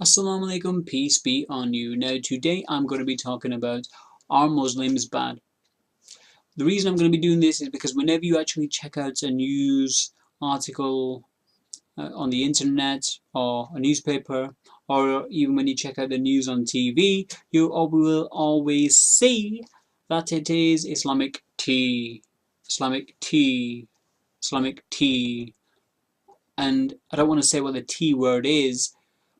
Assalamu alaikum, peace be on you. Now today I'm going to be talking about, are Muslims bad? The reason I'm going to be doing this is because whenever you actually check out a news article on the internet or a newspaper, or even when you check out the news on TV, you will always see that it is Islamic tea, Islamic tea, Islamic tea. And I don't want to say what the T word is,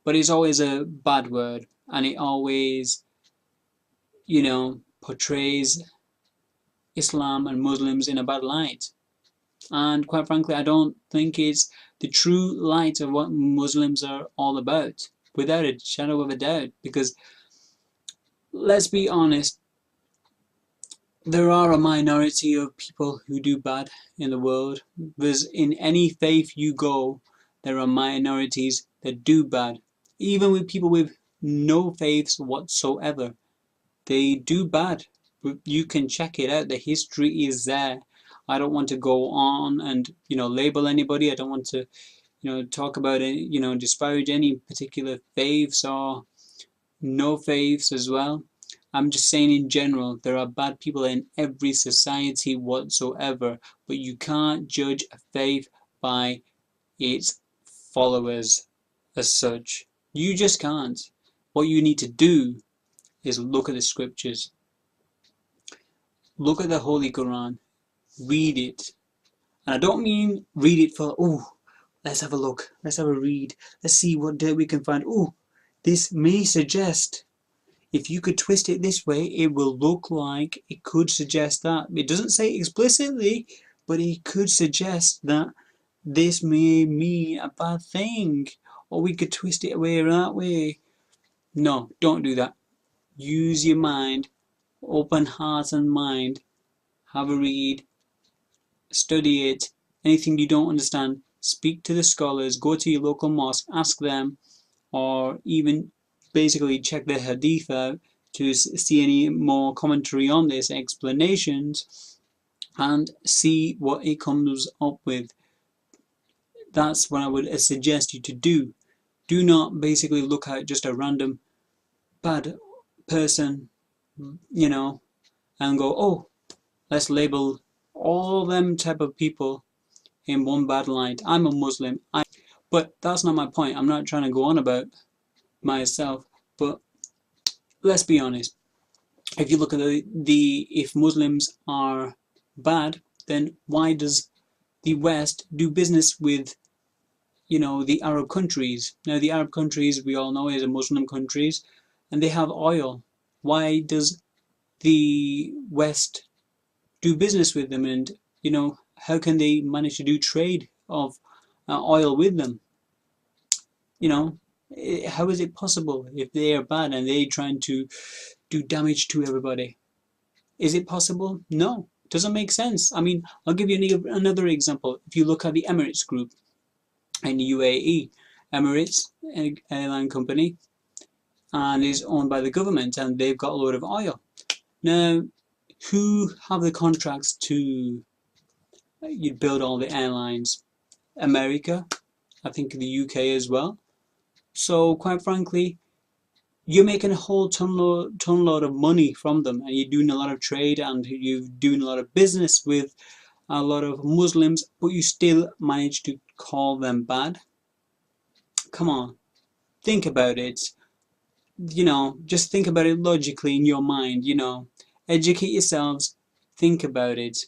but it's always a bad word, and it always, portrays Islam and Muslims in a bad light. And quite frankly, I don't think it's the true light of what Muslims are all about, without a shadow of a doubt. Because let's be honest, there are a minority of people who do bad in the world. There's in any faith you go, there are minorities that do bad. Even with people with no faiths whatsoever, they do bad. You can check it out. The history is there. I don't want to go on and label anybody. I don't want to talk about it, disparage any particular faiths or no faiths as well. I'm just saying in general, there are bad people in every society whatsoever, but you can't judge a faith by its followers as such. You just can't. What you need to do is look at the scriptures. Look at the Holy Quran. Read it. And I don't mean read it for, let's have a look. Let's have a read. Let's see what we can find. This may suggest, if you could twist it this way, it will look like it could suggest that. It doesn't say explicitly, but it could suggest that this may mean a bad thing. Or we could twist it away that way. No, don't do that. Use your mind. Open heart and mind. Have a read. Study it. Anything you don't understand, speak to the scholars. Go to your local mosque. Ask them. Or even basically check the hadith out to see any more commentary on this, explanations, and see what it comes up with. That's what I would suggest you to do. Do not basically look at just a random bad person, and go, let's label all them type of people in one bad light. I'm a Muslim. But that's not my point. I'm not trying to go on about myself, but let's be honest. If you look at if Muslims are bad, then why does the West do business with, the Arab countries? Now, the Arab countries, we all know, is a Muslim countries, and they have oil. Why does the West do business with them? And, how can they manage to do trade of oil with them? How is it possible if they are bad and they're trying to do damage to everybody? Is it possible? No, it doesn't make sense. I mean, I'll give you another example. If you look at the Emirates Group in UAE, Emirates airline company, and is owned by the government, and they've got a load of oil. Now, who have the contracts to build all the airlines? America, I think the UK as well. So quite frankly, you're making a whole ton load of money from them, and you're doing a lot of trade, and you're doing a lot of business with a lot of Muslims, but you still manage to call them bad. Come on, think about it. Just think about it logically in your mind. Educate yourselves. Think about it.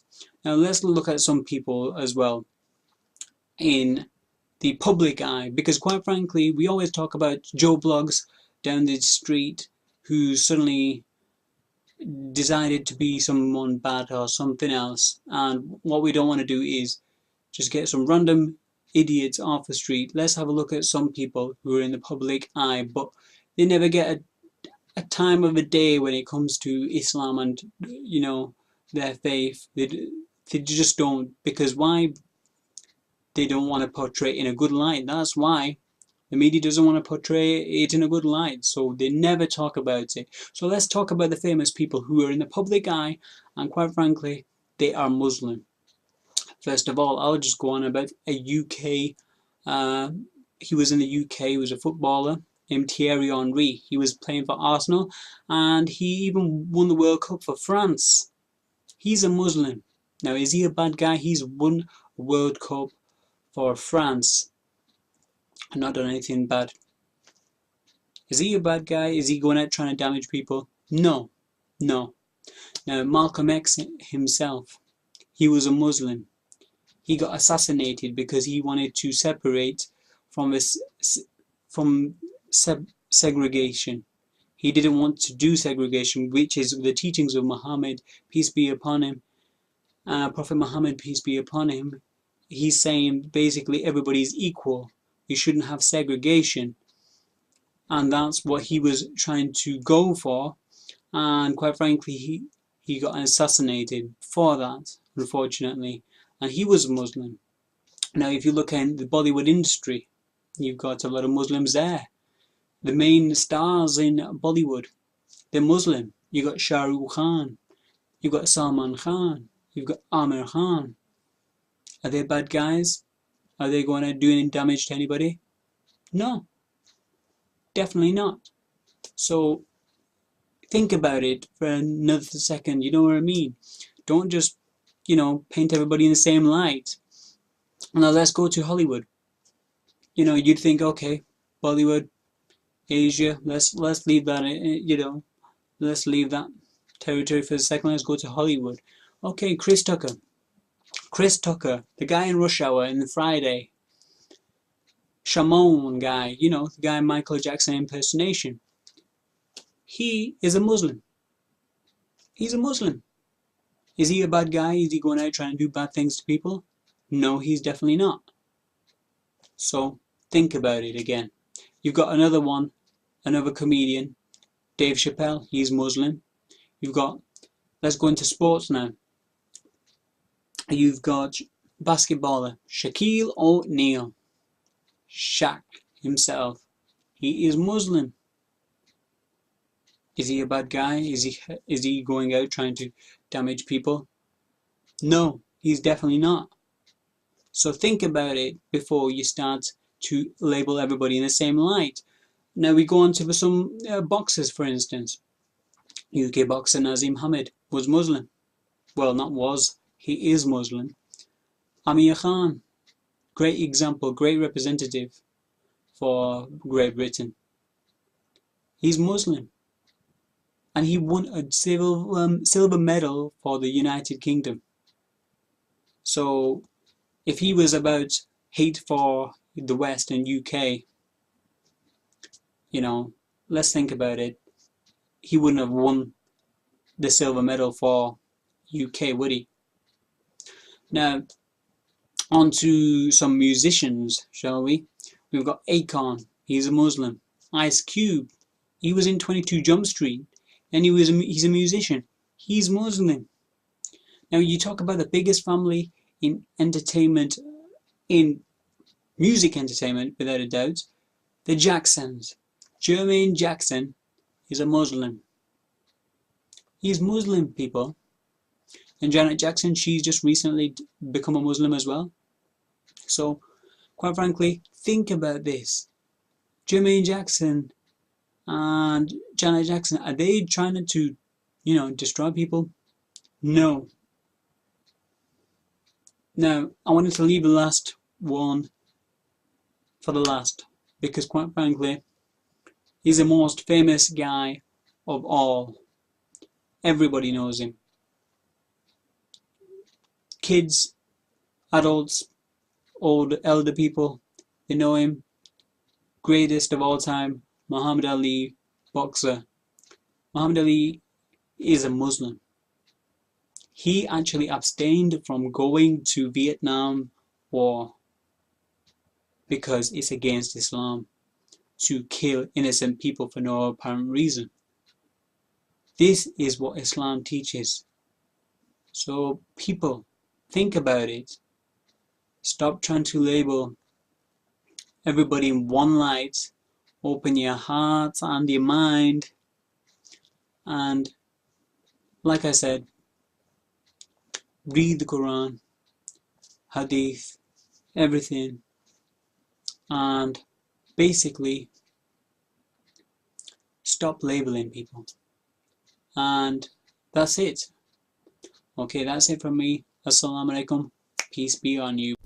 Now let's look at some people as well in the public eye, because quite frankly, we always talk about Joe Bloggs down the street who suddenly decided to be someone bad or something else, and what we don't want to do is just get some random idiots off the street. Let's have a look at some people who are in the public eye, but they never get a time of the day when it comes to Islam and their faith. They just don't. Because why? They don't want to portray it in a good light. That's why. The media doesn't want to portray it in a good light, so they never talk about it. So let's talk about the famous people who are in the public eye, and quite frankly, they are Muslim. First of all, I'll just go on about a UK. He was in the UK. He was a footballer, Thierry Henry. He was playing for Arsenal, and he even won the World Cup for France. He's a Muslim. Now, is he a bad guy? He's won a World Cup for France and not done anything bad. Is he a bad guy? Is he going out trying to damage people? No. No. Now, Malcolm X himself, he was a Muslim. He got assassinated because he wanted to separate from segregation. He didn't want to do segregation, which is the teachings of Muhammad, peace be upon him. Prophet Muhammad, peace be upon him. He's saying basically everybody's equal. You shouldn't have segregation. And that's what he was trying to go for. And quite frankly, he got assassinated for that, unfortunately. And he was a Muslim. Now, if you look at the Bollywood industry, you've got a lot of Muslims there. The main stars in Bollywood, they're Muslim. You've got Shah Rukh Khan, you've got Salman Khan, you've got Amir Khan. Are they bad guys? Are they going to do any damage to anybody? No, definitely not. So think about it for another second, you know what I mean? Don't just, paint everybody in the same light. Now let's go to Hollywood. You'd think, okay, Bollywood, Asia, let's leave that, let's leave that territory for a second. Let's go to Hollywood. Okay, Chris Tucker, the guy in Rush Hour in the Friday, Shimon guy, the guy in Michael Jackson impersonation. He is a Muslim. He's a Muslim. Is he a bad guy? Is he going out trying to do bad things to people? No, he's definitely not. So think about it again. You've got another comedian, Dave Chappelle. He's Muslim. Let's go into sports now. You've got basketballer Shaquille O'Neal. Shaq himself. He is Muslim. Is he a bad guy? Is he going out trying to damage people? No, he's definitely not. So think about it before you start to label everybody in the same light. Now we go on to some boxers, for instance. UK boxer Nazim Hamid was Muslim. Well, not was, he is Muslim. Amir Khan, great example, great representative for Great Britain. He's Muslim. And he won a silver medal for the United Kingdom. So if he was about hate for the West and UK, let's think about it. He wouldn't have won the silver medal for UK, would he? Now, on to some musicians, shall we? We've got Akon, he's a Muslim. Ice Cube, he was in 22 Jump Street, and he's a musician. He's Muslim. Now, you talk about the biggest family in entertainment, in music entertainment, without a doubt, the Jacksons. Jermaine Jackson is a Muslim. He's Muslim, people. And Janet Jackson, she's just recently become a Muslim as well. So, quite frankly, think about this. Jermaine Jackson and Janet Jackson, are they trying to, destroy people? No. Now, I wanted to leave the last one for the last, because quite frankly, he's the most famous guy of all. Everybody knows him. Kids, adults, elder people, they know him. Greatest of all time, Muhammad Ali, boxer. Muhammad Ali is a Muslim. He actually abstained from going to Vietnam War because it's against Islam to kill innocent people for no apparent reason. This is what Islam teaches. So people, think about it. Stop trying to label everybody in one light. Open your heart and your mind. And like I said, read the Quran, Hadith, everything. And basically, Stop labeling people. And that's it. Okay, that's it from me. Assalamu alaikum. Peace be on you.